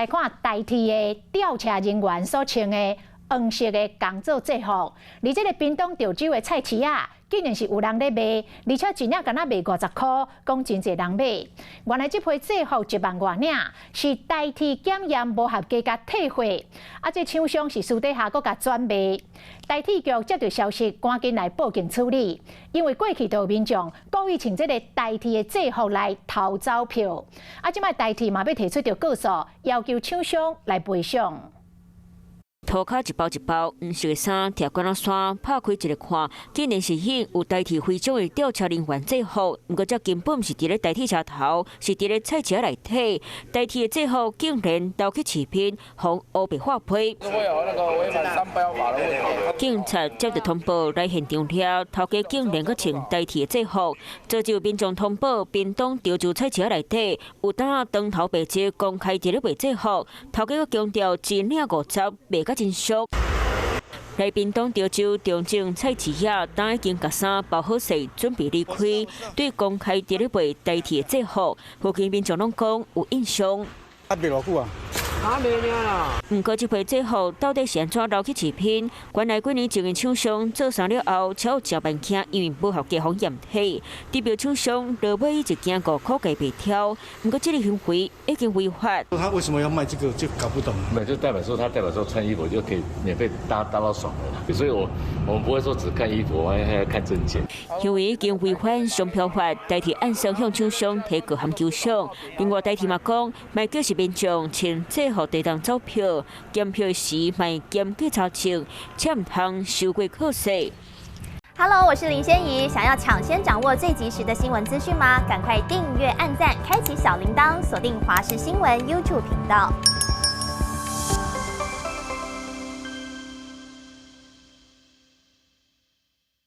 来看代替的调查人员所穿的黄色的工作制服，而这个屏东潮州的菜市啊，竟然是有人咧卖，而且一领敢若卖50块，讲真侪人买。原来这批制服1万多领，是代替检验无合格甲退货，啊，这厂商是私底下搁甲转卖。代替局接到消息，赶紧来报警处理，因为过去都有民众故意穿这个代替的制服来偷走票，啊，即摆代替嘛要提出着告诉，要求厂商来赔偿。涂骹一包一包黄色的衫，摕管仔衫拍开一个看，竟然是迄有代替徽章的调查人员制服。不过这根本是伫咧代替车头，是伫咧菜市内底。代替的制服竟然偷去市片，互乌白化批。会有那个违反商标法的问题。警察接到通报来现场了，头家竟然搁穿代替的制服，这就有民众通报，屏东潮州菜市内底有当长头白纸公开伫咧卖制服，头家搁强调一领50，卖甲真俗。来屏东潮州中正菜市仔，当已经甲衫包好势，准备离开。对公开伫咧卖代替的制服，附近民众拢讲有印象。卖偌久啊？卖啦。不过这批制服到底是安怎流去市品？原来几年前的厂商做上了后，才有食万件，因为不合格互验体。代表厂商落尾一件5块价白挑，不过这个行为已经违法。他为什么要卖这个，就搞不懂。没有，就代表说穿衣服就可以免费搭到爽了，所以我们不会说只看衣服，我们还要看证件。因为已经违反商标法，代替按时向厂商提各项求偿。另外代替嘛讲，卖叫是民众穿制服地当走票，检票时卖检检查证，且唔通收过考试。Hello， 我是林仙怡。想要抢先掌握最及时的新闻资讯吗？赶快订阅、按赞、开启小铃铛，锁定华视新闻 YouTube 频道。